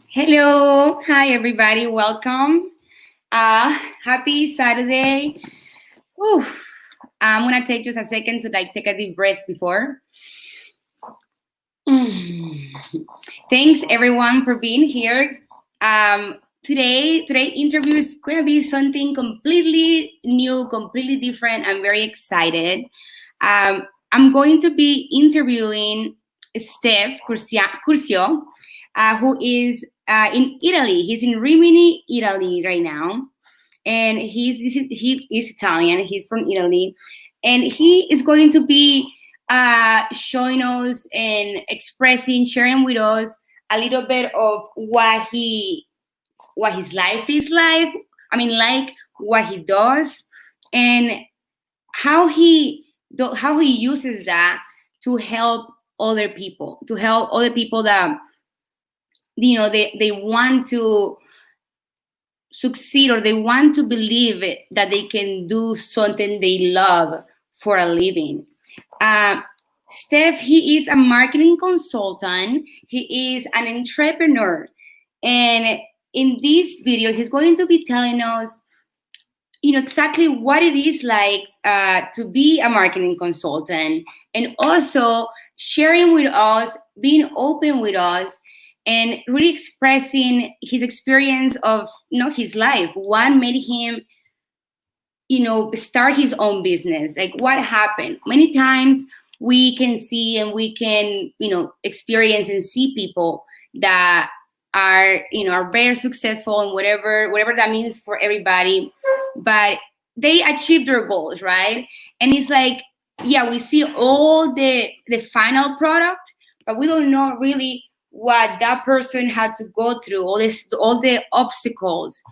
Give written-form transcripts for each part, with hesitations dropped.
Hello, hi everybody, welcome. Happy Saturday. Whew. I'm gonna take just a second to take a deep breath before. Thanks everyone for being here. Today interview is gonna be something completely new, completely different. I'm very excited. I'm going to be interviewing Stefano Curcio, who is in Italy. He's in Rimini, Italy right now. And he is Italian. He's from Italy. And he is going to be showing us and sharing with us a little bit of what his life is like. I mean, like what he does and how he uses that to help other people, that they want to succeed, or they want to believe that they can do something they love for a living. Steff, he is a marketing consultant. He is an entrepreneur. And in this video, he's going to be telling us, exactly what it is like to be a marketing consultant, and also sharing with us, being open with us, and really expressing his experience of his life. What made him start his own business? Like, what happened? Many times we can see and we can experience and see people that are very successful and whatever that means for everybody, but they achieve their goals, right? And it's like, yeah, we see all the final product, but we don't know really what that person had to go through, all the obstacles,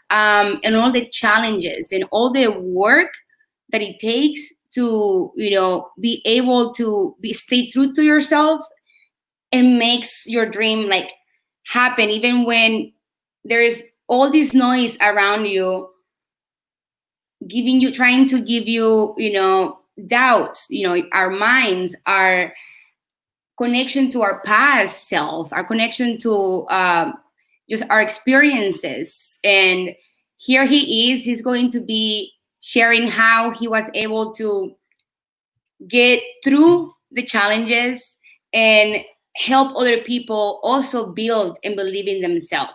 and all the challenges and all the work that it takes to be able to stay true to yourself and makes your dream like happen, even when there's all this noise around you trying to give you doubts. Our minds, our connection to our past self, our connection to just our experiences. And here he's going to be sharing how he was able to get through the challenges and help other people also build and believe in themselves.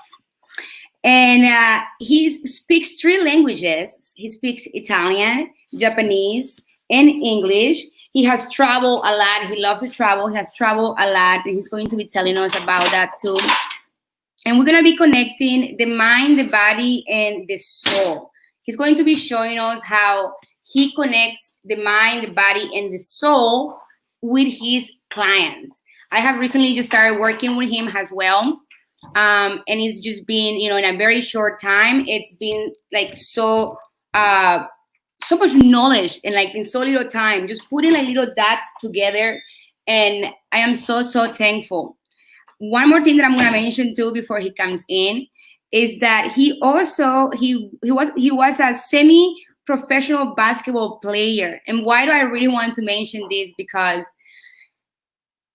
And he speaks 3 languages. He speaks Italian, Japanese, and English. He has traveled a lot. He loves to travel. He has traveled a lot. And he's going to be telling us about that too. And we're going to be connecting the mind, the body, and the soul. He's going to be showing us how he connects the mind, the body, and the soul with his clients. I have recently just started working with him as well. And it's just been, in a very short time, it's been like so much knowledge, and like in so little time, just putting like little dots together. And I am so thankful. One more thing that I'm going to mention too before he comes in is that he was a semi-professional basketball player. And why do I really want to mention this? Because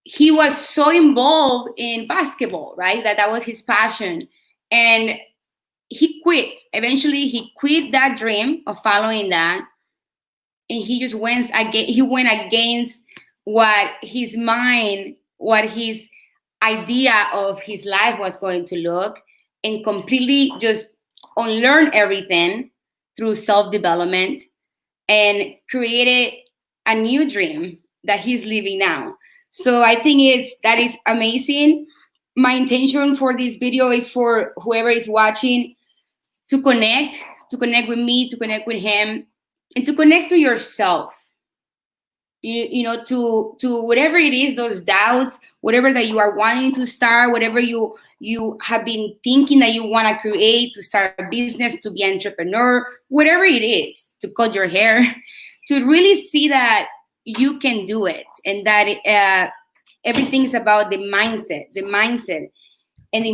he was so involved in basketball, right? That was his passion. And he quit. Eventually, he quit that dream of following that. And he just went against what his mind, what his idea of his life was going to look, and completely just unlearn everything through self-development and created a new dream that he's living now. So I think that is amazing. My intention for this video is for whoever is watching to connect with me, to connect with him, and to connect to yourself. To whatever it is, those doubts, whatever that you are wanting to start, whatever you have been thinking that you want to create, to start a business, to be an entrepreneur, whatever it is, to cut your hair, to really see that you can do it, and that everything is about the mindset, and the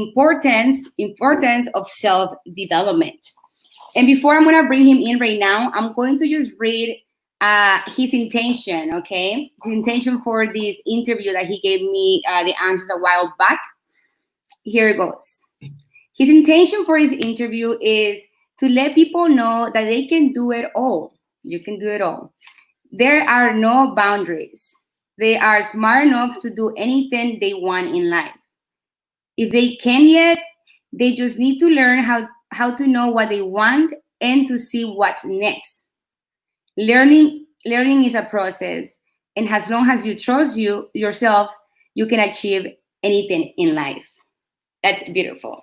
importance of self-development. And before I'm going to bring him in right now, I'm going to just read his intention, okay? His intention for this interview that he gave me the answers a while back. here it goes. His intention for his interview is to let people know that they can do it all. You can do it all. There are no boundaries. They are smart enough to do anything they want in life. If they can yet, they just need to learn how to know what they want and to see what's next. Learning is a process, and as long as you trust yourself, you can achieve anything in life. That's beautiful.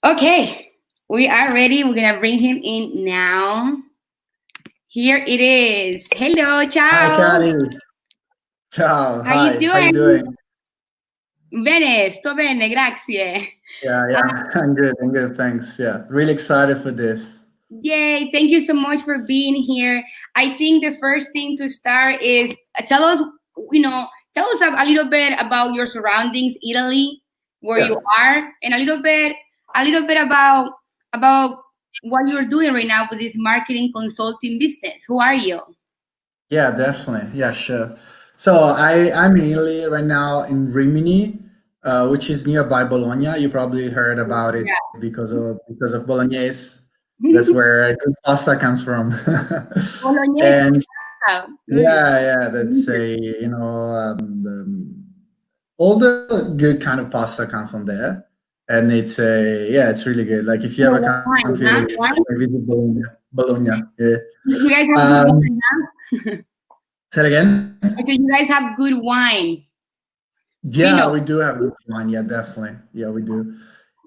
Okay, we are ready. We're gonna bring him in now. Here it is. Hello, ciao. Hi, Katy. Ciao. How Hi. you doing? How you doing? Bene, sto bene, grazie. Yeah, I'm good. I'm good. Thanks. Yeah, really excited for this. Yay, thank you so much for being here. I think the first thing to start is tell us a little bit about your surroundings, Italy, where you are, and a little bit about what you're doing right now with this marketing consulting business. Who are you? Yeah, definitely. Yeah, sure. So I'm in Italy right now in Rimini, which is nearby Bologna. You probably heard about it because of Bolognese. That's where good pasta comes from. Bolognese. And yeah, that's all the good kind of pasta come from there, and it's really good. Like if you ever come to Italy, visit Bologna. Yeah. You guys have good wine, huh? Say it again. I said you guys have good wine. Yeah, we do have good wine. Yeah, definitely. Yeah, we do.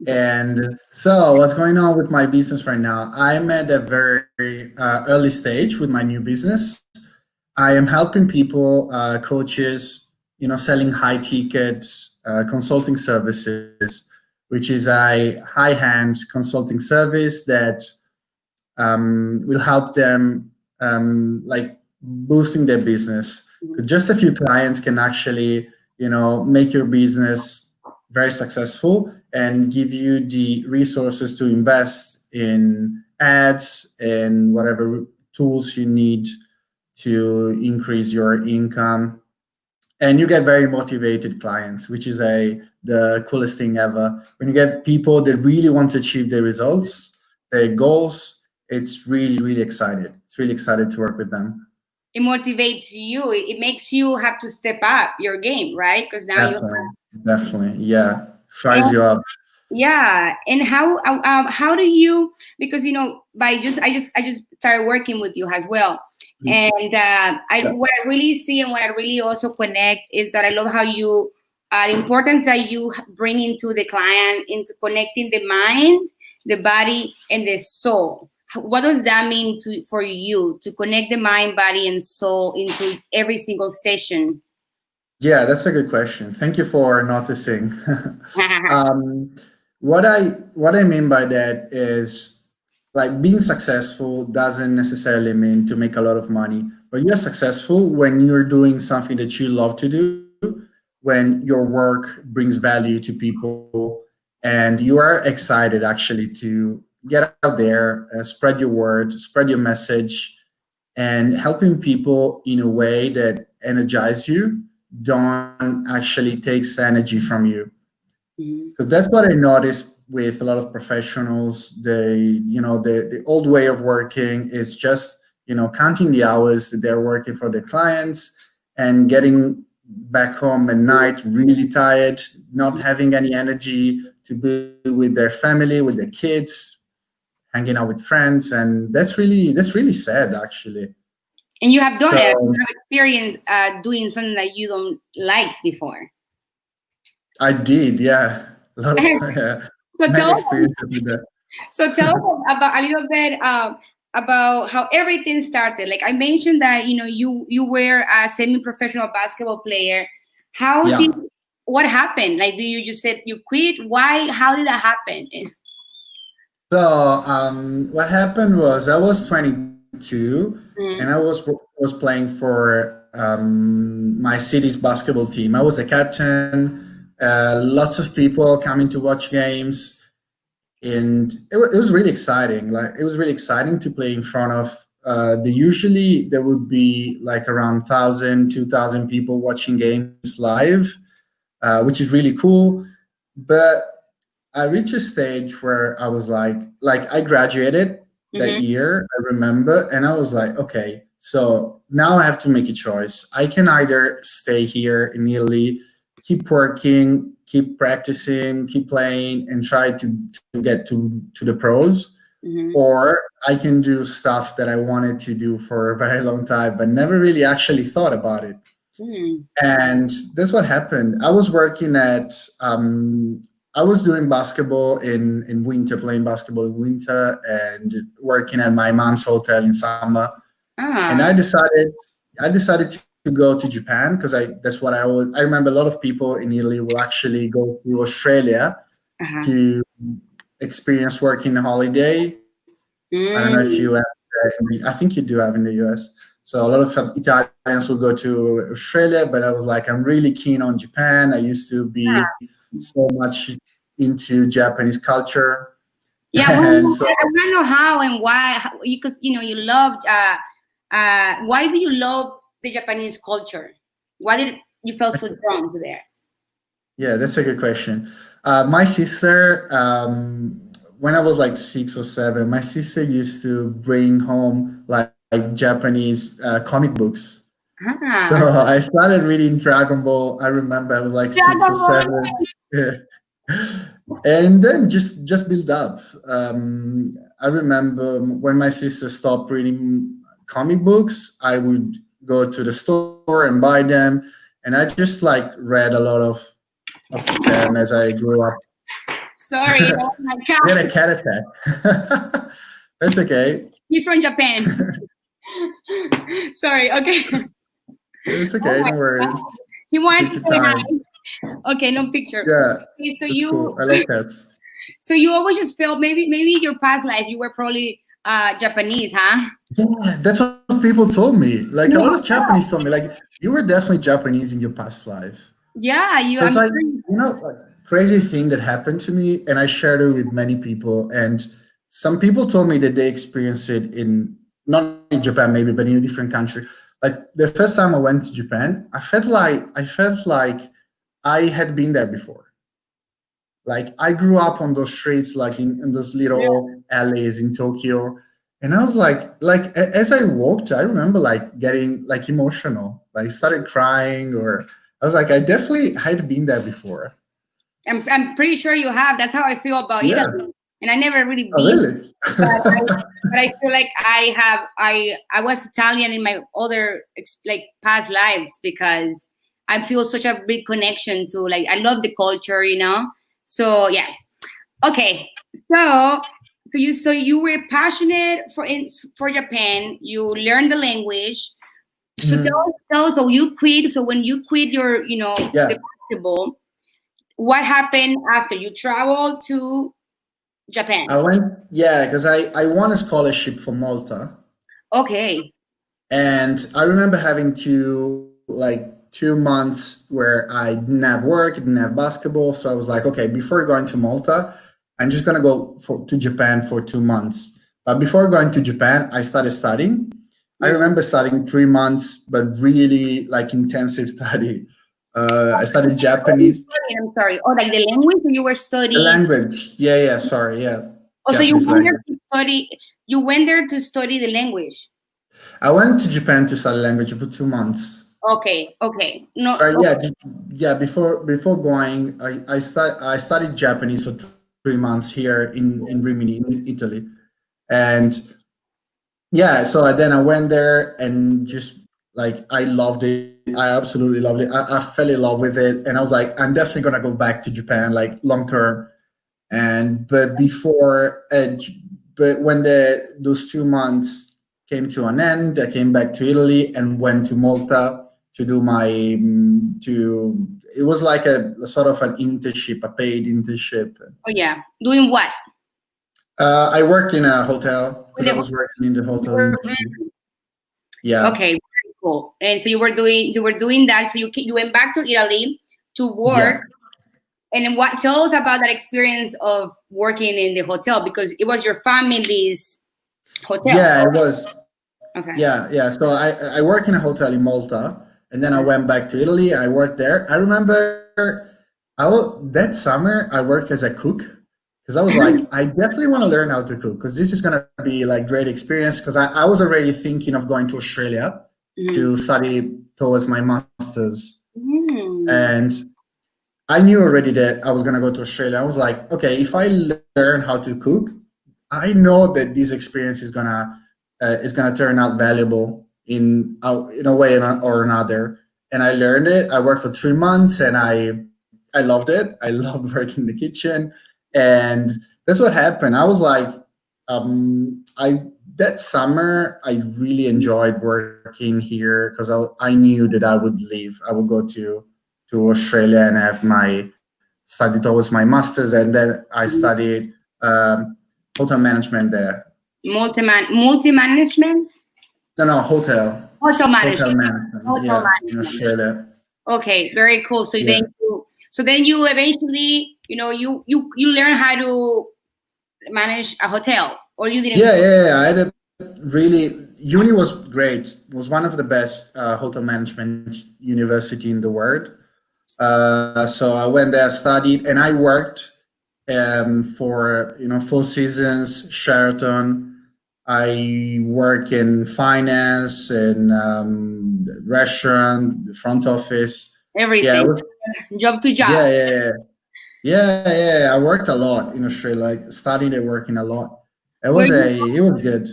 And so what's going on with my business right now? I'm at a very early stage with my new business. I am helping people, coaches, selling high ticket consulting services, which is a high-hand consulting service that will help them like boosting their business. Just a few clients can actually, make your business very successful and give you the resources to invest in ads and whatever tools you need to increase your income. And you get very motivated clients, which is the coolest thing ever. When you get people that really want to achieve their results, their goals, it's really, really exciting. It's really excited to work with them. It motivates you. It makes you have to step up your game, right? Because now definitely, yeah, fires you up. Yeah, and how do you? Because I just started working with you as well, and what I really see and what I really also connect is that I love how you the importance that you bring into the client, into connecting the mind, the body, and the soul. What does that mean for you to connect the mind, body, and soul into every single session? Yeah, that's a good question. Thank you for noticing. What I mean by that is, like, being successful doesn't necessarily mean to make a lot of money, but you're successful when you're doing something that you love to do, when your work brings value to people, and you are excited actually to get out there, spread your word, spread your message, and helping people in a way that energizes you, don't actually takes energy from you. Because that's what I noticed with a lot of professionals. The old way of working is just, counting the hours that they're working for their clients and getting back home at night really tired, not having any energy to be with their family, with their kids, hanging out with friends. And that's really sad, actually. And you have done it. You have experience doing something that you don't like before. I did, yeah. A lot of experience with that. So tell us about a little bit about how everything started. Like I mentioned that you were a semi-professional basketball player. What happened? Like, do you just said you quit? Why? How did that happen? So what happened was I was 22 and I was playing for my city's basketball team. I was a captain. Lots of people coming to watch games, and it was really exciting. Like, it was really exciting to play in front of usually there would be like around 1,000, 2,000 people watching games live, which is really cool. but I reached a stage where I was like I graduated that year, I remember, and I was like, okay, so now I have to make a choice. I can either stay here in Italy, keep working, keep practicing, keep playing, and try to get to the pros, or I can do stuff that I wanted to do for a very long time, but never really actually thought about it. And that's what happened. I was working at, I was doing basketball in winter, playing basketball in winter, and working at my mom's hotel in summer. And I decided to go to Japan because that's what I remember a lot of people in Italy will actually go to Australia to experience working holiday. I don't know if you have, I think you do have in the US. So a lot of Italians will go to Australia, but I was like, I'm really keen on Japan. I used to be so much into Japanese culture. Yeah, well, so, I want to know how and why, because you loved. Why do you love the Japanese culture? Why did you feel so drawn to there? Yeah, that's a good question. My sister, when I was like 6 or 7, my sister used to bring home like Japanese comic books. So I started reading Dragon Ball. I remember I was like 6 or 7. Yeah. And then just build up. I remember when my sister stopped reading comic books, I would go to the store and buy them. And I just like read a lot of them as I grew up. Sorry, oh my God. We had a cat attack. That's okay. He's from Japan. Sorry, okay. It's okay, no worries. He wanted to say hi. Okay, no picture. Yeah. Okay, so cool. I love cats. So you always just felt maybe your past life you were probably Japanese, huh? Yeah, that's what people told me. Like a lot of Japanese told me, like you were definitely Japanese in your past life. Yeah, It's like crazy thing that happened to me, and I shared it with many people. And some people told me that they experienced it in not in Japan maybe, but in a different country. Like the first time I went to Japan, I felt like I had been there before. Like I grew up on those streets, like in those little alleys in Tokyo. And I was like as I walked, I remember like getting like emotional, like started crying, or I was like, I definitely had been there before. I'm pretty sure you have. That's how I feel about Italy. And I never really been. Oh, really? but I feel like I was Italian in my other like past lives because I feel such a big connection to like I love the culture, So yeah, okay. So you were passionate for Japan. You learned the language. So tell us. So you quit. So when you quit your the basketball, what happened after you traveled to Japan? I went, because I won a scholarship for Malta. Okay. And I remember having 2 months where I didn't have work, didn't have basketball. So I was like, okay, before going to Malta, I'm just going to go to Japan for 2 months. But before going to Japan, I started studying. I remember studying 3 months, but really like intensive study. I studied Japanese. I'm sorry. Oh, like the language you were studying? The language. Yeah, sorry. Yeah. Oh, Japanese so you went there to study. You went there to study the language. I went to Japan to study language for 2 months. Okay. No. Yeah. Before going, I studied Japanese for 3 months here in Rimini, in Italy, and so then I went there and just like I loved it. I absolutely loved it. I fell in love with it, and I was like, I'm definitely gonna go back to Japan, like long term. But when those 2 months came to an end, I came back to Italy and went to Malta to do it was like a sort of an internship, a paid internship. Oh yeah, doing what? I worked in a hotel because I was working in the hotel industry. Yeah. Okay, very cool. And so you were doing that. So you went back to Italy to work. Yeah. And then tell us about that experience of working in the hotel, because it was your family's hotel. Yeah, it was. Okay. Yeah. So I work in a hotel in Malta, and then I went back to Italy. I worked there. I remember that summer I worked as a cook because I was like, I definitely want to learn how to cook because this is going to be like great experience because I was already thinking of going to Australia to study towards my master's. And I knew already that I was going to go to Australia. I was like, okay, if I learn how to cook, I know that this experience is gonna turn out valuable in a way or another. And I learned it. I worked for 3 months, and I loved it. I loved working in the kitchen, and that's what happened. I was like, I that summer I really enjoyed working here because I knew that I would leave. I would go to Australia and have my study towards my master's, and then I studied hotel management there. Multi-management? No, hotel. Hotel Hotel management. management. Hotel Yeah, in management. Australia. Okay, very cool. So Yeah. then you eventually, you learn how to manage a hotel, or you didn't? Yeah. I had a really uni was great. It was one of the best hotel management university in the world. So I went there, studied, and I worked for 4 seasons, Sheraton. I work in finance and restaurant, front office. Everything. Job to job. Yeah. I worked a lot in Australia, like studying and working a lot. It was good.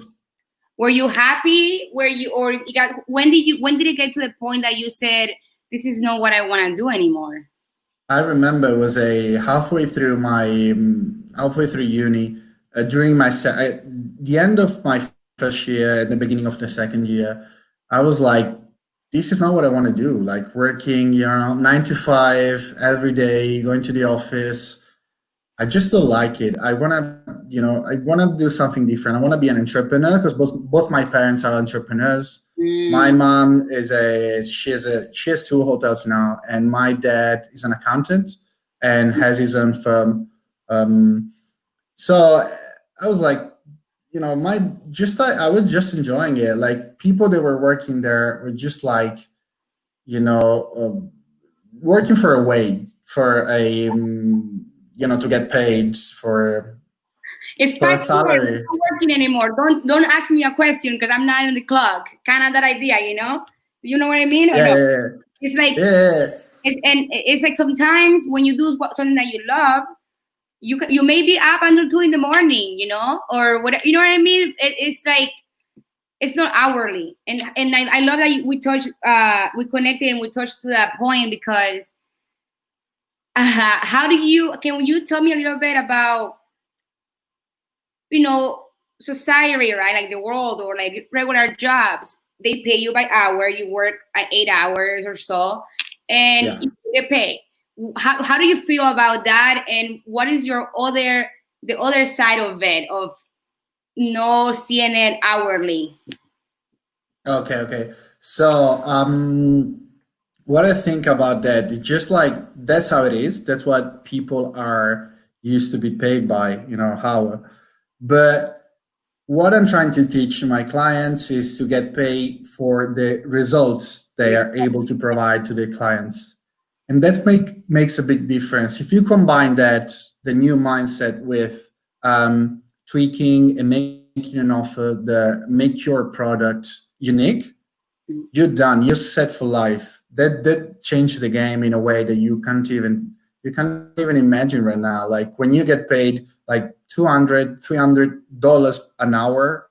Were you happy? When did it get to the point that you said, this is not what I want to do anymore? I remember it was halfway through uni, during the end of my first year, at the beginning of the second year, I was like, this is not what I want to do. Like working, 9 to 5 every day, going to the office. I just don't like it. I want to do something different. I want to be an entrepreneur because both my parents are entrepreneurs. My mom she has 2 hotels now, and my dad is an accountant and has his own firm. So I was like, I was just enjoying it. Like people that were working there were just like, working for a wage, to get paid for. It's part salary. I'm not working anymore. Don't ask me a question because I'm not in the clock. Kind of that idea, You know what I mean? Yeah. It's like, it's like sometimes when you do something that you love, you may be up until 2 in the morning, or whatever. You know what I mean? It's like, it's not hourly, and I love that we connected and we touched to that point because can you tell me a little bit about society, right? Like the world, or like regular jobs, they pay you by hour. You work at 8 hours or so, and you get paid. How do you feel about that? And what is the other side of it, of no seeing it hourly? Okay. So, what I think about that is just like, that's how it is. That's what people are used to be paid by, how. But what I'm trying to teach my clients is to get paid for the results they are able to provide to their clients. And that makes a big difference. If you combine the new mindset with tweaking and making an offer that make your product unique, you're done. You're set for life. That changed the game in a way that you can't even imagine right now. Like when you get paid like $200, $300 an hour,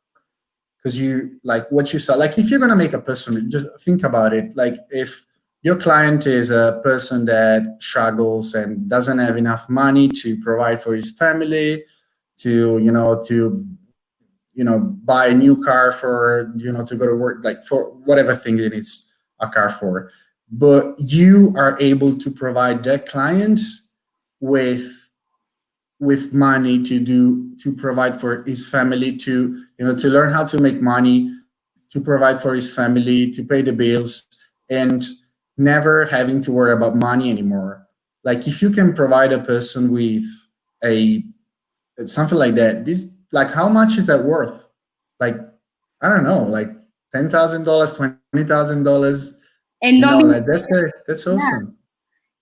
because you like what you saw. Like if you're gonna make a person, just think about it. Like if your client is a person that struggles and doesn't have enough money to provide for his family, to buy a new car for, to go to work, like for whatever thing he needs a car for. But you are able to provide that client with money to provide for his family, to learn how to make money, to provide for his family, to pay the bills, and never having to worry about money anymore. Like if you can provide a person with something like that, like how much is that worth? Like, I don't know, like $10,000, $20,000. And that's awesome.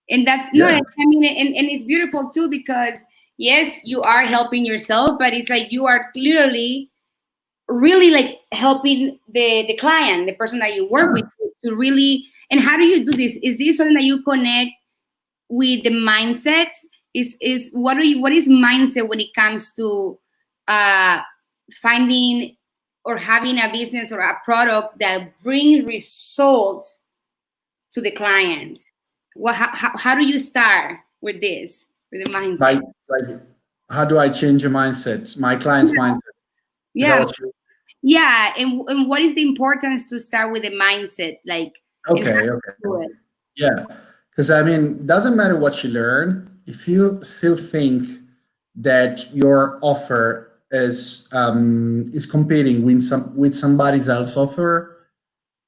And that's no, I mean, and it's beautiful too, because yes, you are helping yourself, but it's like you are clearly really like helping the client, the person that you work with, to really. And how do you do this? Is this something that you connect with the mindset? Is what is mindset when it comes to finding or having a business or a product that brings results to the client? Well, how do you start with this, with the mindset? Like how do I change your mindset, my client's mindset? Yeah. Yeah, and what is the importance to start with the mindset? Like, okay. Yeah, because I mean, doesn't matter what you learn, if you still think that your offer is competing with somebody else's offer,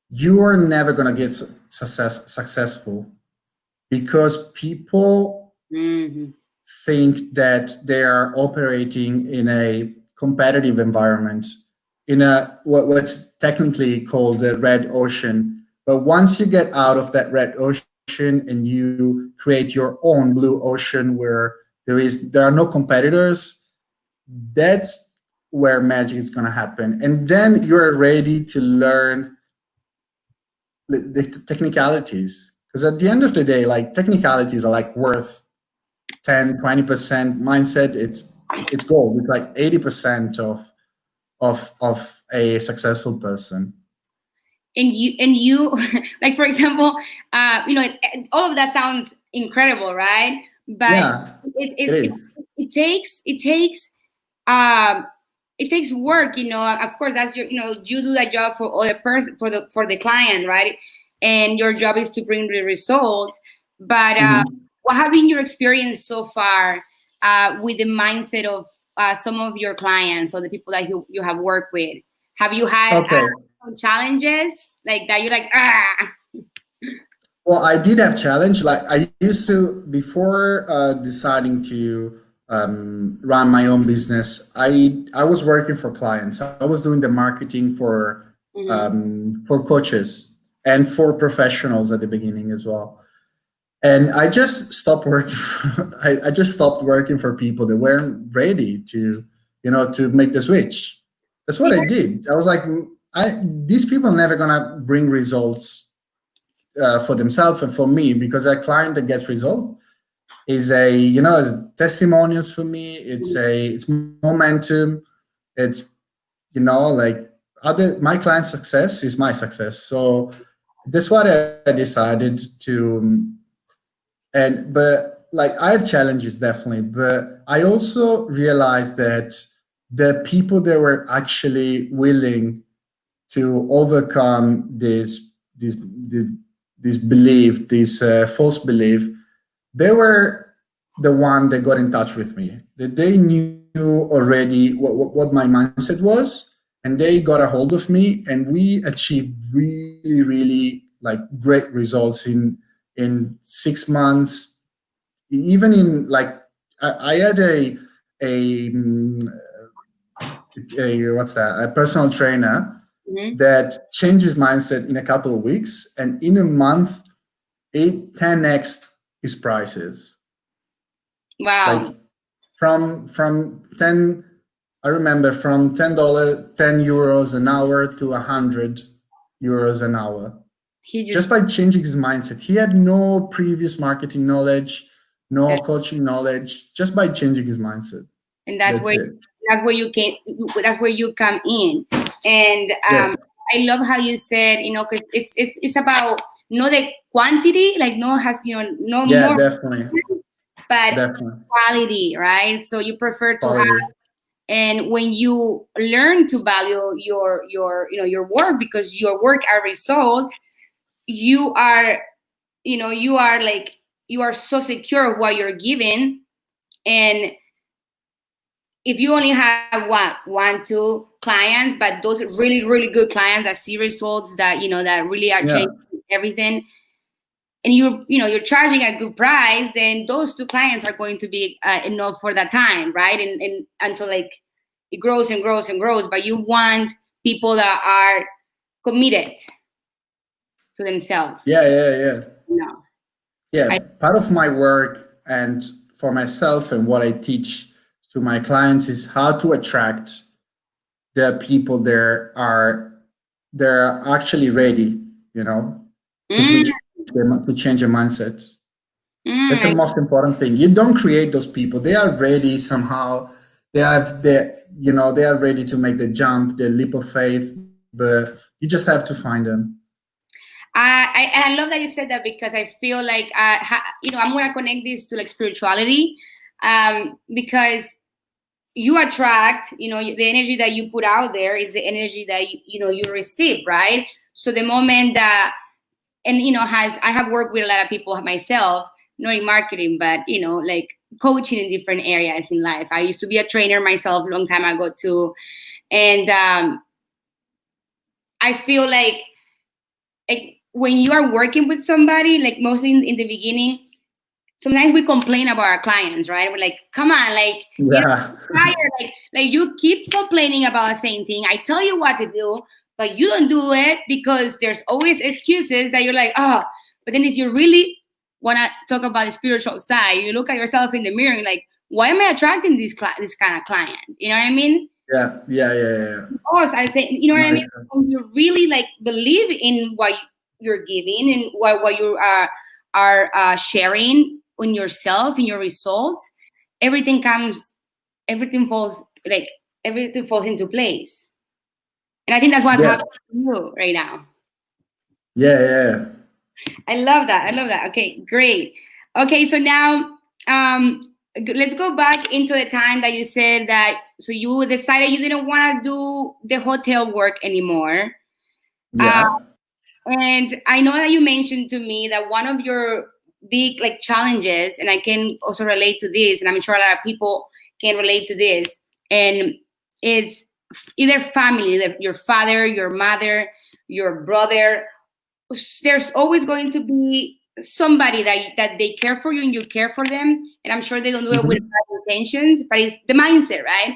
you are never gonna get successful, because people think that they are operating in a competitive environment, in a what's technically called the red ocean. But once you get out of that red ocean and you create your own blue ocean where there are no competitors, that's where magic is going to happen. And then you're ready to learn the technicalities, because at the end of the day, like, technicalities are like worth 10-20%. Mindset, it's gold. It's like 80% of a successful person. And you like, for example, all of that sounds incredible, right? But yeah, it takes work, of course. That's your, you do that job for other person, for the client, right? And your job is to bring the result. But what have been your experience so far with the mindset of some of your clients or the people that you have worked with? Have you had some challenges like that? You're like, Well, I did have challenge. Like, I used to, before deciding to run my own business, I was working for clients. I was doing the marketing for coaches and for professionals at the beginning as well. And I just stopped working. I just stopped working for people that weren't ready to make the switch. That's what I did. I was like, these people are never gonna bring results for themselves and for me, because a client that gets result is testimonials for me. It's momentum. It's my client's success is my success. So that's what I decided to. But I had challenges, definitely, but I also realized that the people that were actually willing to overcome this belief, this false belief, they were the one that got in touch with me. That they knew already what my mindset was, and they got a hold of me, and we achieved really, really great results in 6 months. Even in I had a personal trainer that changes mindset in a couple of weeks, and in a month 10x his prices. Wow. From 10, I remember, from €10 an hour to €100 an hour. Just by changing his mindset. He had no previous marketing knowledge, no coaching knowledge, just by changing his mindset. And that's where you come in. And I love how you said, cause it's about not the quantity, no more, definitely, but quality, right? So you prefer to have, and when you learn to value your work, because your work are results, you are so secure of what you're giving. And if you only have one, two clients, but those really, really good clients that see results, that that really are changing everything, and you're charging a good price, then those two clients are going to be enough for that time, right? And until it grows and grows and grows. But you want people that are committed to themselves. Yeah. No. Yeah, part of my work and for myself and what I teach to my clients is how to attract the people they're actually ready, to switch to change their mindset. That's the most important thing. You don't create those people. They are ready somehow. They are ready to make the jump, the leap of faith, but you just have to find them. I love that you said that, because I feel like I'm going to connect this to like spirituality, because you attract, the energy that you put out there is the energy that you receive, right? So the moment that, and I have worked with a lot of people myself, not in marketing, but like coaching in different areas in life. I used to be a trainer myself a long time ago too, and I feel like when you are working with somebody, like mostly in the beginning, sometimes we complain about our clients, right? We're like, come on, like, yeah. tired. Like you keep complaining about the same thing. I tell you what to do, but you don't do it, because there's always excuses that you're like, oh. But then if you really want to talk about the spiritual side, you look at yourself in the mirror and like, why am I attracting this kind of client? You know what I mean? Yeah. Of course, I say, you know what I mean? When you really like believe in what you're giving and what you are sharing on yourself, in your results, everything falls into place. And I think that's what's happening to you right now. Yeah. I love that. Okay, great. Okay, so now let's go back into the time that you said that, so you decided you didn't want to do the hotel work anymore. Yeah. And I know that you mentioned to me that one of your big like challenges, and I can also relate to this, and I'm sure a lot of people can relate to this, and it's either family, either your father, your mother, your brother. There's always going to be somebody that they care for you and you care for them, and I'm sure they don't do it with bad intentions, but it's the mindset, right?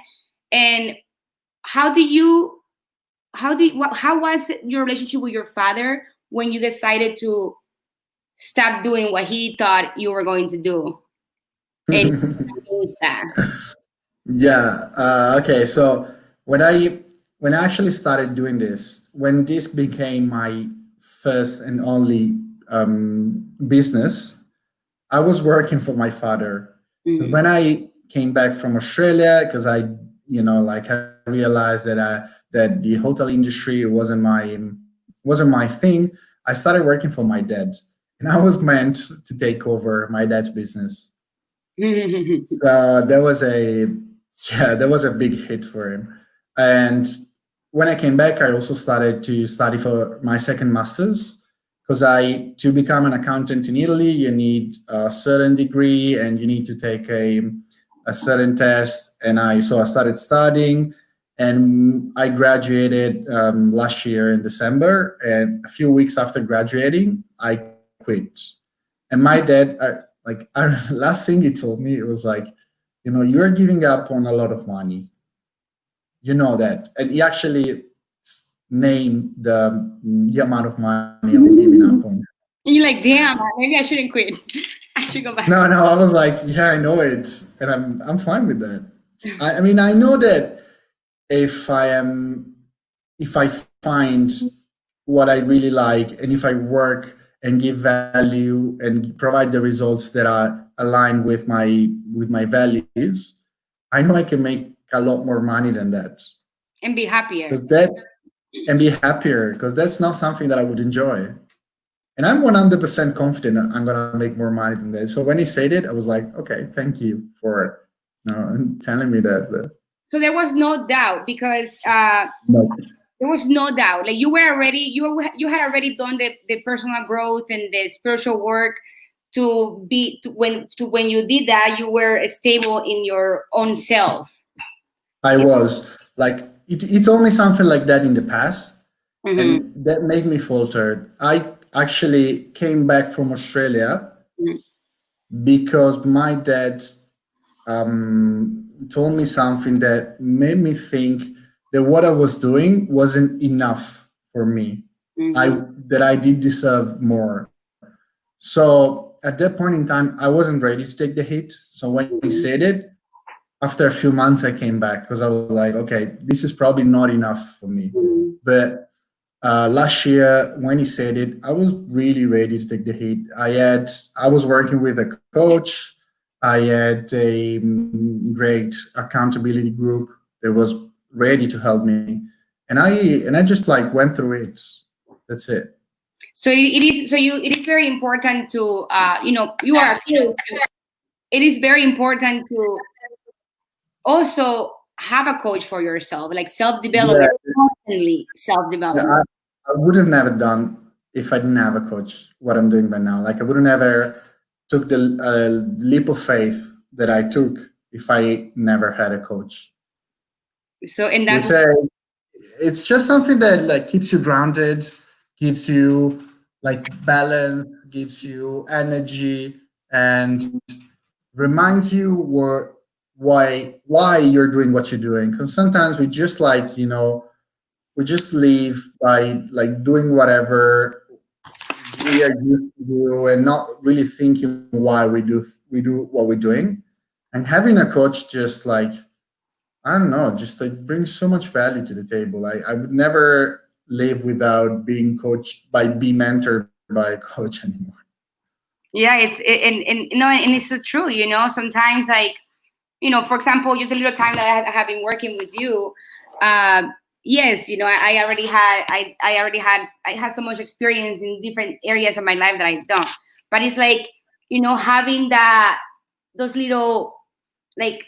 And how was your relationship with your father when you decided to stop doing what he thought you were going to do? And Okay, so when I actually started doing this, when this became my first and only business, I was working for my father. Because when I came back from Australia, because I realized that the hotel industry wasn't my thing, I started working for my dad, and I was meant to take over my dad's business. That was a big hit for him. And when I came back, I also started to study for my second master's, because to become an accountant in Italy, you need a certain degree and you need to take a certain test. And I started studying, and I graduated last year in December. And a few weeks after graduating, I quit. And my dad, last thing he told me, it was like, you're giving up on a lot of money. You know that. And he actually named the amount of money I was giving up on. And you're like, damn, maybe I shouldn't quit. I should go back. No, I was like, yeah, I know it, and I'm fine with that. I mean, I know that if I find what I really like, and if I work and give value and provide the results that are aligned with my values, I know I can make a lot more money than that. And be happier. Because that's not something that I would enjoy. And I'm 100% confident I'm going to make more money than that. So when he said it, I was like, okay, thank you for telling me that. So there was no doubt, because there was no doubt. Like you had already done the personal growth and the spiritual work when you did that, you were stable in your own self. I was like, he told me something like that in the past, and that made me falter. I actually came back from Australia because my dad told me something that made me think that what I was doing wasn't enough for me. That I did deserve more. So at that point in time, I wasn't ready to take the hit. So when he said it, after a few months, I came back because I was like, okay, this is probably not enough for me. But last year, when he said it, I was really ready to take the hit. I was working with a coach. I had a great accountability group that was ready to help me, and I just like went through it. That's it. So it is very important to you are a coach. It is very important to also have a coach for yourself, like self-development, constantly self-development. Yeah, I would have never done if I didn't have a coach what I'm doing right now. Like I would have never took the leap of faith that I took if I never had a coach. So and that's it's just something that like keeps you grounded, gives you like balance, gives you energy, and reminds you why you're doing what you're doing. Because sometimes we just like we just leave by like doing whatever we are used to do and not really thinking why we do what we're doing. And having a coach just like, I don't know, just like brings so much value to the table. I would never live without being coached be mentored by a coach anymore. Yeah, and it's so true. Sometimes like for example, just a little time that I have been working with you. Yes, I had so much experience in different areas of my life that I've done. But it's like having those little like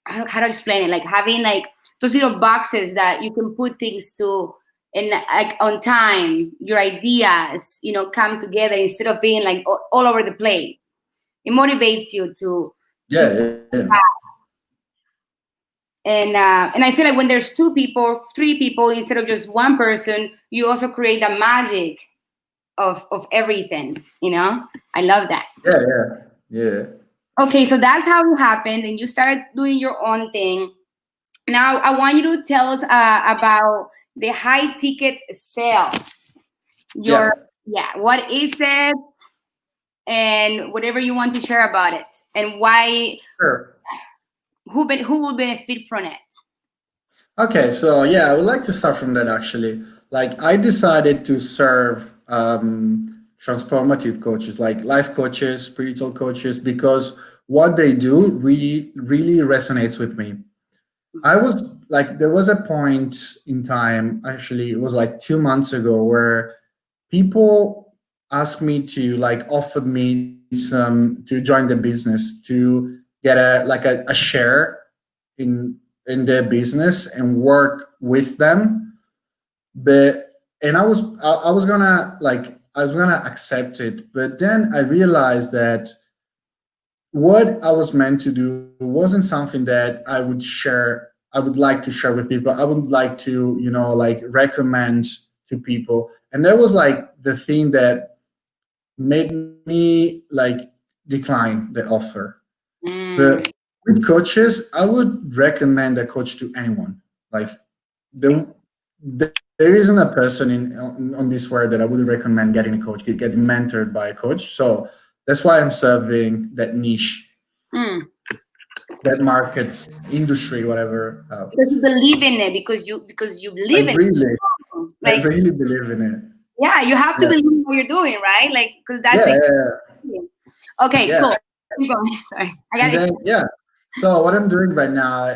how to explain it, like having like those little boxes that you can put things to, and like on time your ideas come together instead of being like all over the place. It motivates you to and I feel like when there's 2 people, 3 people instead of just one person, you also create the magic of everything. I love that. Yeah. Okay, so that's how it happened, and you started doing your own thing. Now I want you to tell us about the high ticket sales. What is it, and whatever you want to share about it, and why. Sure. Who will benefit from it? Okay, so yeah, I would like to start from that actually. Like I decided to serve transformative coaches, like life coaches, spiritual coaches, because what they do really resonates with me. I was like, there was a point in time, actually, it was like 2 months ago, where people asked me to like offered me to join the business, to get a share in their business and work with them. And I was gonna accept it, but then I realized that what I was meant to do wasn't something that I would like to share with people. I would like to, like recommend to people. And that was like the thing that made me like decline the offer. But with coaches, I would recommend a coach to anyone. Like there isn't a person on this world that I would recommend getting a coach, getting mentored by a coach. So that's why I'm serving that niche, that market, industry, whatever. Because you believe in it, because you believe in it. I really believe in it. Yeah, you have to believe in what you're doing, right? Like, because that's okay. Cool. Sorry, I got it. So what I'm doing right now,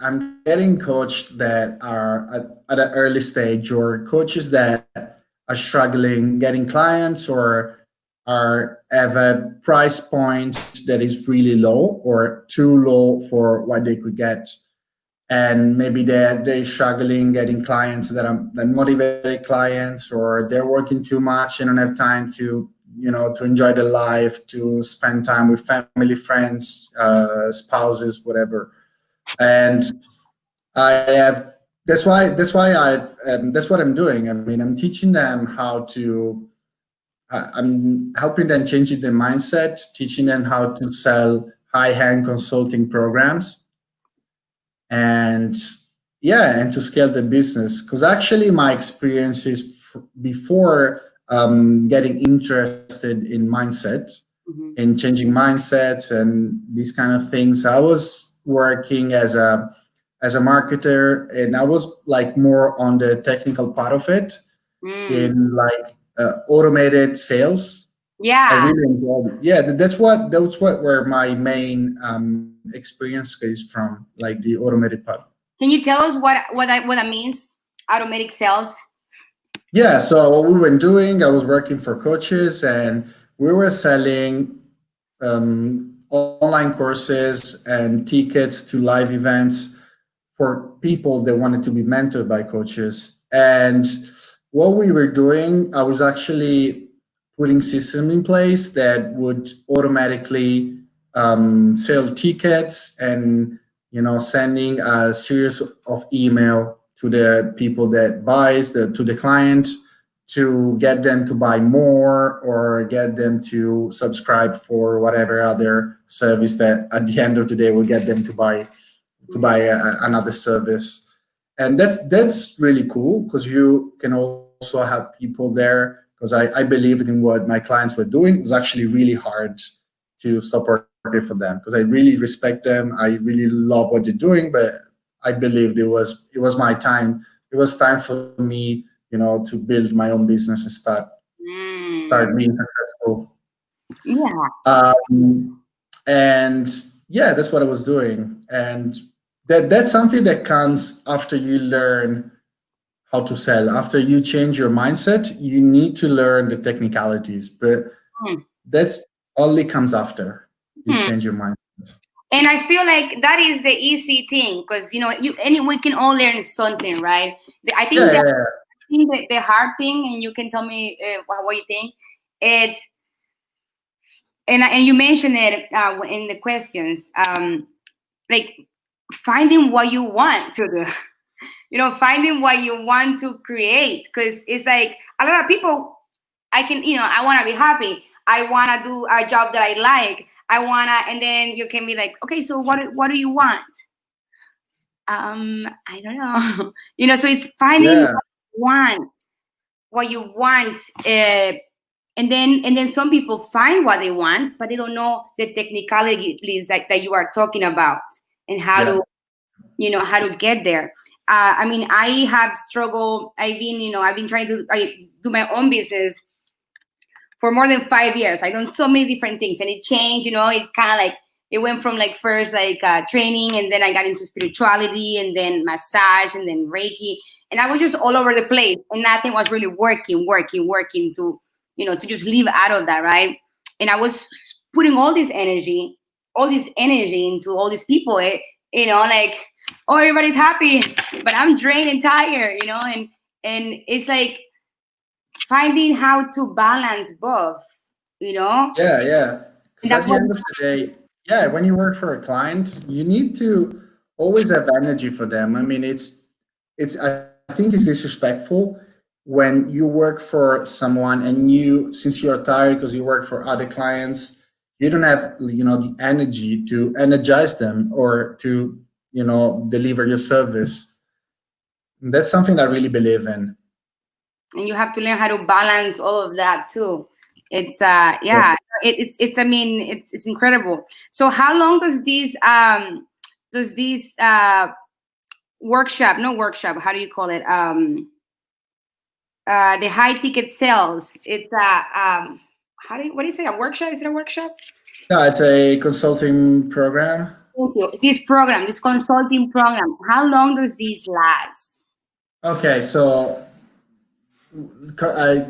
I'm getting coached that are at an early stage, or coaches that are struggling getting clients, or have a price point that is really low or too low for what they could get. And maybe they're struggling getting clients that are motivated clients, or they're working too much and don't have time to to enjoy their life, to spend time with family, friends, spouses, whatever. And that's what I'm doing. I mean, I'm teaching them how to. I'm helping them changing their mindset, teaching them how to sell high-end consulting programs, and to scale the business. Because actually, my experiences before getting interested in mindset in changing mindsets and these kind of things. I was working as a marketer, and I was like more on the technical part of it in like automated sales. Yeah, I really enjoyed it. Yeah, that's what where my main experience is from, like the automated part. can you tell us what that means, automatic sales? Yeah, so what we were doing, I was working for coaches, and we were selling online courses and tickets to live events for people that wanted to be mentored by coaches. And what we were doing, I was actually putting system in place that would automatically sell tickets, and sending a series of email to the people that buys to the client, to get them to buy more or get them to subscribe for whatever other service that at the end of the day will get them to buy another service. And that's really cool, because you can also have people there, because I believed in what my clients were doing. It was actually really hard to stop working for them, because I really respect them. I really love what they're doing, but I believed it was my time. It was time for me, to build my own business and start being successful. Yeah. And yeah, that's what I was doing. And that's something that comes after you learn how to sell. After you change your mindset, you need to learn the technicalities, but that's only comes after you change your mindset. And I feel like that is the easy thing, because we can all learn something, right? I think the hard thing, and you can tell me what you think. It's and you mentioned it in the questions, like finding what you want to do, finding what you want to create, because it's like a lot of people. I want to be happy. I want to do a job that I like. And then you can be like, okay, so what do you want? I don't know. So it's finding what you want. And then some people find what they want, but they don't know the technicalities that you are talking about, and how to get there. I have struggled. I've been trying to do my own business for more than 5 years. I've done so many different things, and it changed. It kind of like, it went from like first like training, and then I got into spirituality, and then massage, and then Reiki, and I was just all over the place, and nothing was really working to to just live out of that, right? And I was putting all this energy into all these people, like, oh, everybody's happy, but I'm drained and tired, and it's like finding how to balance both, Yeah. Because at the end of the day, when you work for a client, you need to always have energy for them. I mean, I think it's disrespectful when you work for someone and since you're tired because you work for other clients, you don't have the energy to energize them or to deliver your service. And that's something I really believe in. And you have to learn how to balance all of that too. It's it's incredible. So how long does this workshop, how do you call it, the high ticket sales, it's what do you say, a workshop? Is it a workshop? Yeah, it's a consulting program. Thank you. This consulting program, how long does this last? Okay, so high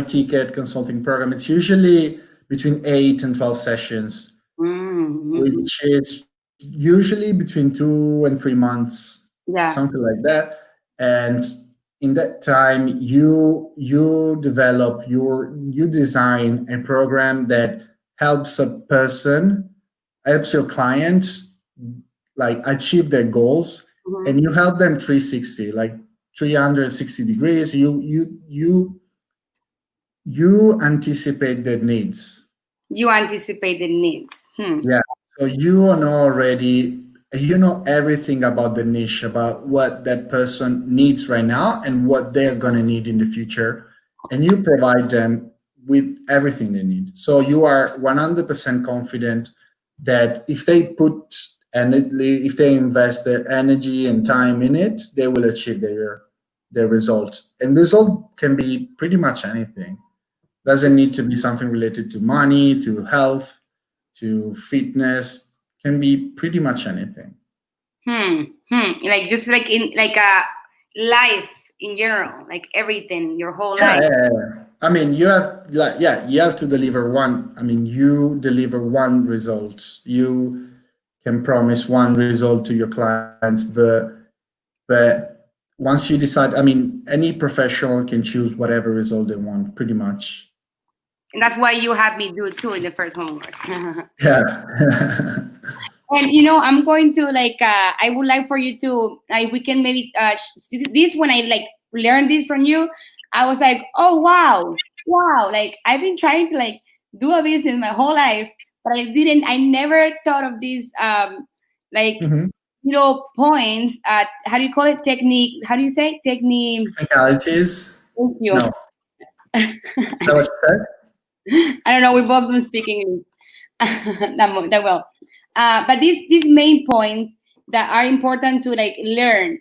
ticket consulting program, it's usually between 8 and 12 sessions, which is usually between 2 and 3 months, something like that. And in that time, you design a program that helps your client like achieve their goals, and you help them 360, like 360 degrees. You anticipate their needs. Yeah. So you know everything about the niche, about what that person needs right now and what they're going to need in the future. And you provide them with everything they need. So you are 100% confident that if they put and if they invest their energy and time in it, they will achieve their result. And result can be pretty much anything. Doesn't need to be something related to money, to health, to fitness. Can be pretty much anything. Like just like in like a life in general, like everything, your whole life. Yeah. I mean, you have you have to deliver one. I mean, you deliver one result. You can promise one result to your clients, but once you decide, I mean, any professional can choose whatever result they want, pretty much. And that's why you had me do it too in the first homework. Yeah. And you know, I'm going to like I would like for you to we can maybe this when I like learned this from you, I was like, oh wow, like I've been trying to like do a business my whole life, but I never thought of these like little points. How do you call it? Technique? How do you say technicalities? Thank you. No. Is that what you said? I don't know. We both don't speak English that well. But these main points that are important to like learn.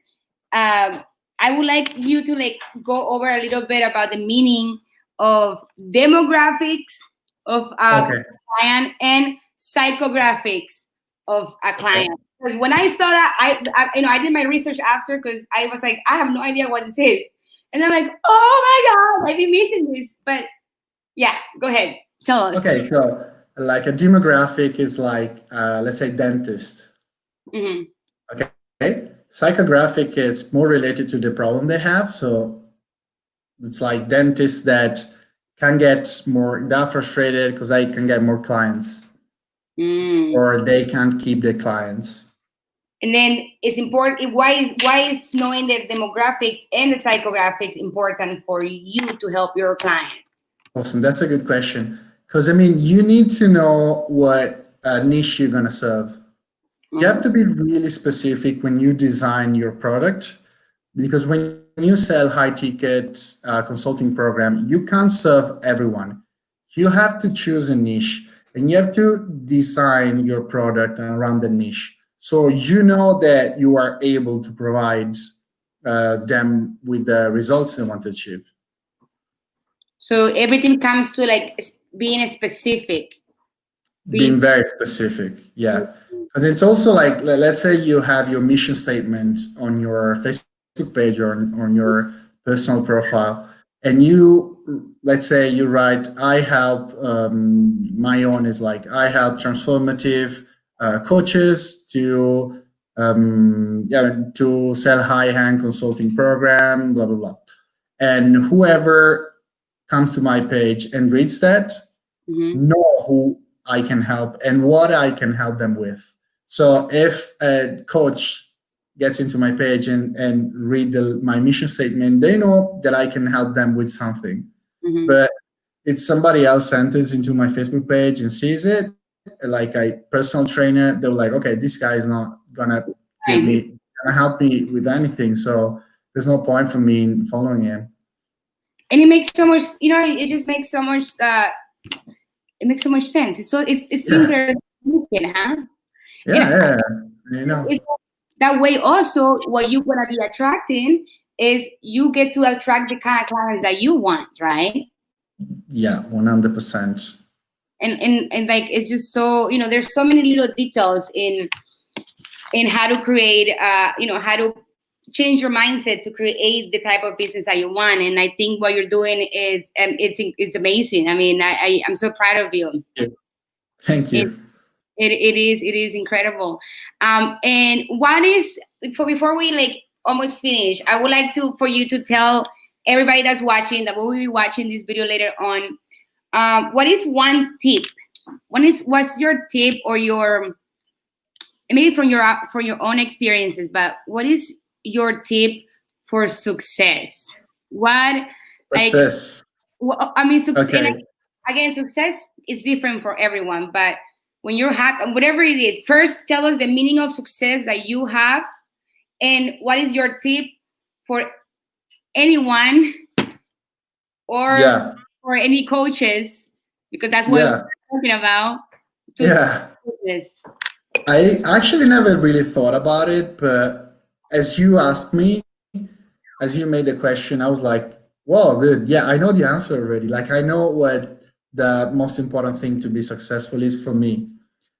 I would like you to like go over a little bit about the meaning of demographics of a client and psychographics of a client. Because when I saw that, I did my research after because I was like, I have no idea what this is, and I'm like, oh my god, I've been missing this. But yeah, go ahead, tell us. Okay, so like a demographic is like let's say dentist. Okay. Psychographic is more related to the problem they have. So it's like dentists that can get more, they're frustrated because they can get more clients or they can't keep their clients. And then it's important, why is knowing the demographics and the psychographics important for you to help your client? Awesome, that's a good question. Because I mean, you need to know what niche you're going to serve. You have to be really specific when you design your product, because when you sell high ticket consulting program, you can't serve everyone. You have to choose a niche and you have to design your product around the niche. So you know that you are able to provide them with the results they want to achieve. So everything comes to like being specific. Being very specific, yeah. But it's also like, let's say you have your mission statement on your Facebook page or on your personal profile, and you, let's say you write, I help, my own is like, I help transformative coaches to sell high-end consulting program, blah, blah, blah. And whoever comes to my page and reads that, know who I can help and what I can help them with. So if a coach gets into my page and read my mission statement, they know that I can help them with something. But if somebody else enters into my Facebook page and sees it, like a personal trainer, they're like, okay, this guy is not gonna help me with anything. So there's no point for me in following him. And it makes so much, you know, it just makes so much, it makes so much sense. It's simpler than thinking, huh? Yeah, you know. That way also, what you're gonna be attracting is you get to attract the kind of clients that you want, right? Yeah, 100%. And like, it's just so, you know, there's so many little details in how to create, you know, how to change your mindset to create the type of business that you want. And I think what you're doing is, it's amazing. I mean, I'm so proud of you. Thank you. It is incredible. And what is, before we like almost finish, I would like for you to tell everybody that's watching, that will be watching this video later on, what is one tip? What's your tip, or your, maybe from your own experiences, but what is your tip for success? What, like, success. I mean, success. Okay. Again, success is different for everyone, but when you're happy, whatever it is, first tell us the meaning of success that you have, and what is your tip for anyone, or for any coaches, because that's what we're talking about. This. I actually never really thought about it, but as you asked me, as you made the question, I was like, whoa, good. Yeah, I know the answer already. Like, I know what the most important thing to be successful is for me.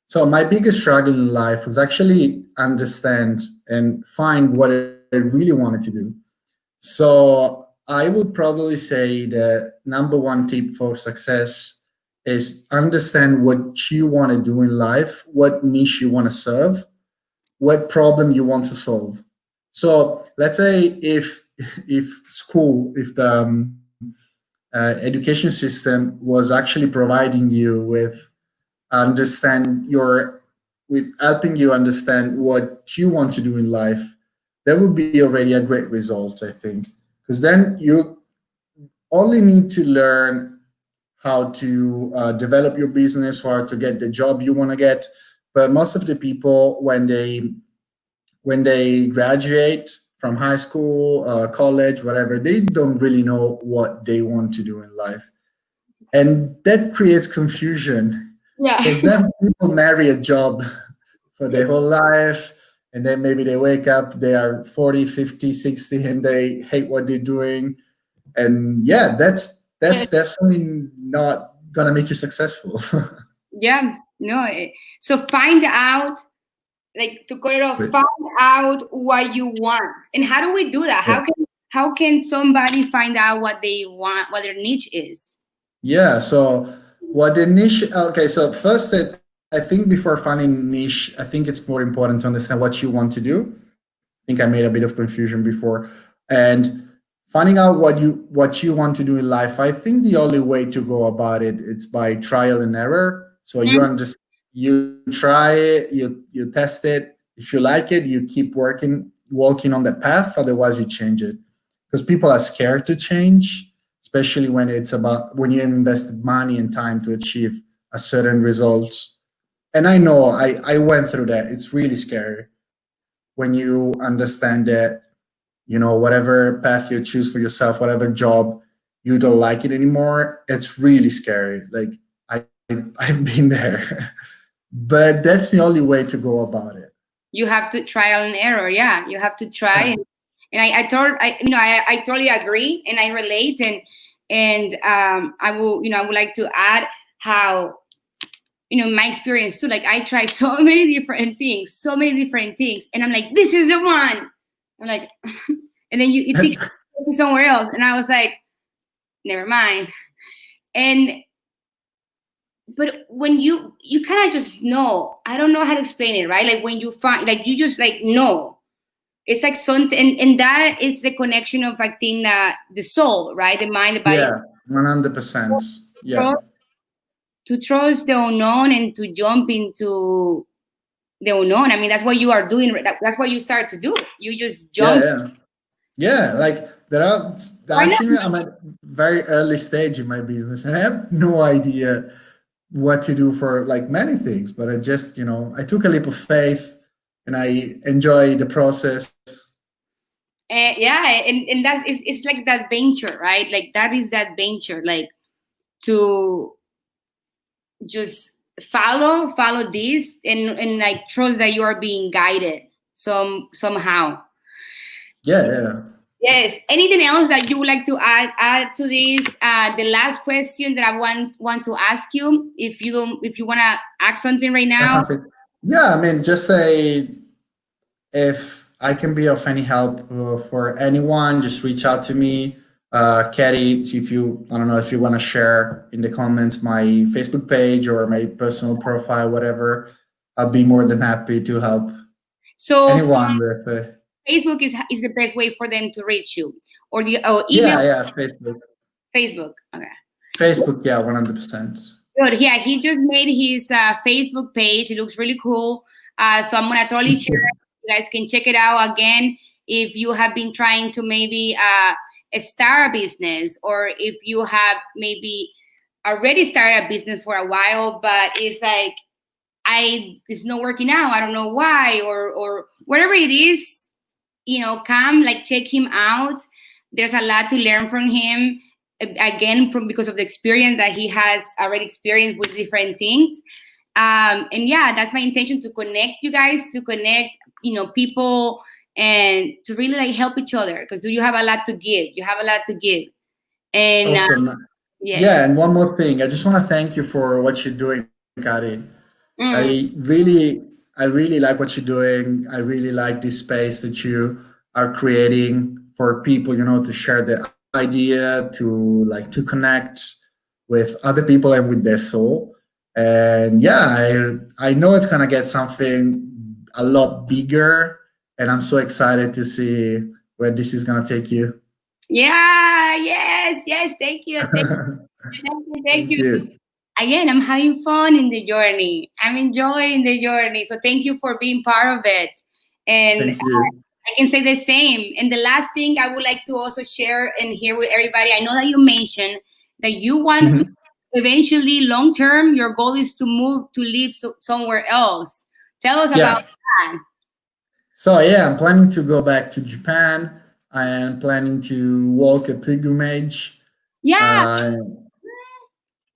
So my biggest struggle in life was actually understand and find what I really wanted to do. So I would probably say the number one tip for success is understand what you want to do in life, what niche you want to serve, what problem you want to solve. So let's say if the education system was actually providing you with helping you understand what you want to do in life, that would be already a great result, I think, because then you only need to learn how to develop your business or to get the job you want to get. But most of the people, when they graduate from high school, college, whatever, they don't really know what they want to do in life. And that creates confusion. Yeah. Because then people marry a job for their whole life, and then maybe they wake up, they are 40, 50, 60, and they hate what they're doing. And yeah, that's definitely not going to make you successful. Yeah, no. So find out, like, to cut it off, find out what you want. And how do we do that? How can somebody find out what they want, what their niche is? Yeah, so what the niche, okay, so first, I think before finding niche, I think it's more important to understand what you want to do. I think I made a bit of confusion before. And finding out what you want to do in life, I think the only way to go about it, it's by trial and error. So you try it, you test it. If you like it, you keep walking on the path. Otherwise, you change it, because people are scared to change, especially when you invested money and time to achieve a certain result. And I know I went through that. It's really scary when you understand that, whatever path you choose for yourself, whatever job, you don't like it anymore. It's really scary. Like, I've been there. But that's the only way to go about it. You have to trial and error. Yeah, you have to try. And I totally agree, and I relate. And I would like to add how, my experience too. Like, I tried so many different things, and I'm like, this is the one. I'm like, and then it takes you somewhere else, and I was like, never mind. But when you kind of just know, I don't know how to explain it, right? Like, when you find, like, you just like know, it's like something, and that is the connection of, I think, the soul, right? The mind, the body. Yeah, 100%. Yeah. To trust the unknown and to jump into the unknown. I mean, that's what you are doing. That's what you start to do. You just jump. Yeah. Like, actually, I'm at a very early stage in my business, and I have no idea what to do for, like, many things. But I just, I took a leap of faith, and I enjoy the process. And that's it's like that venture, right? Like, that is that venture, like, to just follow this and like trust that you are being guided somehow. Yeah. Yes. Anything else that you would like to add to this? The last question that I want to ask you, if you want to ask something right now. Yeah, I mean, just say, if I can be of any help for anyone, just reach out to me. Katy, I don't know if you want to share in the comments my Facebook page or my personal profile, whatever, I'll be more than happy to help anyone with Facebook is the best way for them to reach you, or email. Yeah, Facebook. Okay. Facebook, yeah, 100%. Good. Yeah, he just made his Facebook page. It looks really cool. So I'm gonna totally share it. You guys can check it out again if you have been trying to maybe start a business, or if you have maybe already started a business for a while, but it's like, it's not working out. I don't know why, or whatever it is. Come, like, check him out. There's a lot to learn from him. again, because of the experience that he has already experienced with different things. And yeah, that's my intention, to connect you guys, to connect, people, and to really like help each other, because you have a lot to give. You have a lot to give. And awesome. yes. Yeah, and one more thing, I just want to thank you for what you're doing, Kari. I really like what you're doing. I really like this space that you are creating for people, to share the idea, to connect with other people and with their soul. And yeah, I know it's gonna get something a lot bigger, and I'm so excited to see where this is gonna take you. Yeah, yes, thank you. Thank you. Again, I'm having fun in the journey. I'm enjoying the journey. So thank you for being part of it. And I can say the same. And the last thing I would like to also share and hear with everybody, I know that you mentioned that you want to eventually, long term, your goal is to move to live somewhere else. Tell us about that. So yeah, I'm planning to go back to Japan. I am planning to walk a pilgrimage. Yeah.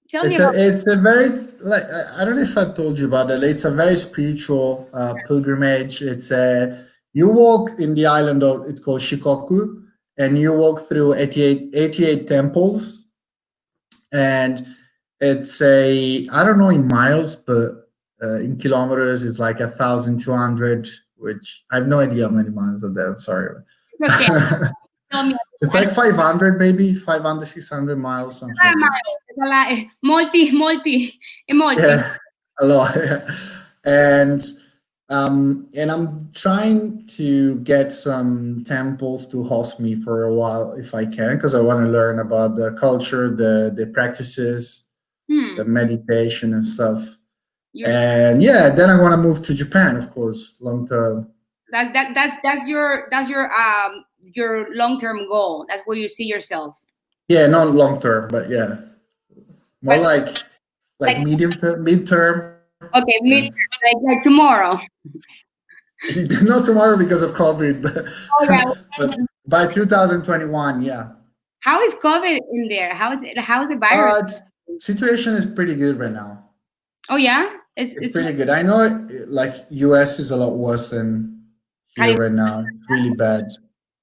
Tell me about it's a very, like, I don't know if I told you about it. It's a very spiritual pilgrimage. It's you walk in the island of, it's called Shikoku, and you walk through 88 temples. And it's I don't know in miles, but in kilometers, it's like 1,200, which I have no idea how many miles of that. I'm sorry. Okay. It's like 500, maybe 500, 600 miles, something like multi. Yeah, a lot. And I'm trying to get some temples to host me for a while if I can, because I want to learn about the culture, the practices, the meditation and stuff. And yeah, then I want to move to Japan, of course, long term. That's your long-term goal. That's where you see yourself. Yeah, not long term, but yeah, more like medium term, mid-term. Okay, mid-term, like tomorrow. Not tomorrow because of COVID, but by 2021, yeah. How is COVID in there? How is the virus? Situation is pretty good right now. Oh yeah, it's pretty good. I know, like US is a lot worse than here right now. It's really bad.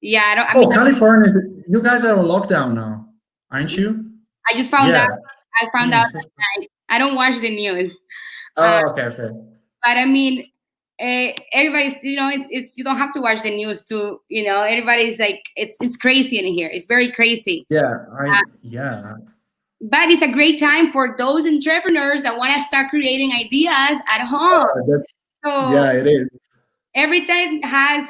Yeah, California, you guys are on lockdown now, aren't you? I just found out. I found out last night. I don't watch the news. Oh, okay. But I mean, everybody's, it's you don't have to watch the news to, everybody's like, it's crazy in here. It's very crazy. Yeah, But it's a great time for those entrepreneurs that want to start creating ideas at home. It is. Everything has.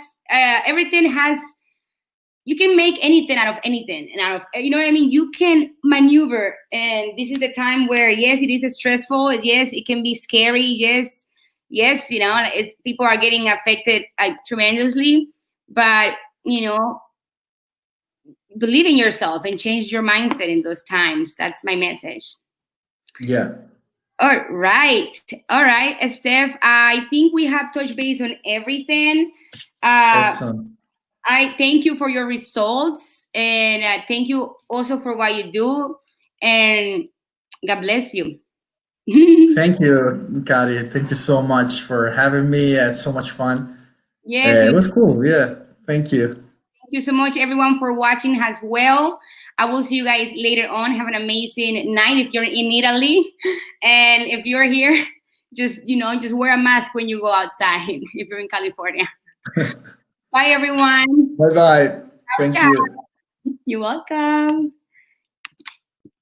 You can make anything out of anything, and out of, you know what I mean? You can maneuver, and this is the time where, yes, it is stressful. Yes, it can be scary. Yes, people are getting affected tremendously, but, believe in yourself and change your mindset in those times. That's my message. Yeah. All right, Steff. I think we have touched base on everything. Awesome. I thank you for your results, and thank you also for what you do, and God bless you. Thank you, Kari. Thank you so much for having me. It's so much fun. Yes, it was cool. Yeah, thank you. Thank you so much, everyone, for watching as well. I will see you guys later on. Have an amazing night if you're in Italy, and if you're here, just wear a mask when you go outside. If you're in California. Bye, everyone. Bye-bye. Thank you. You're welcome.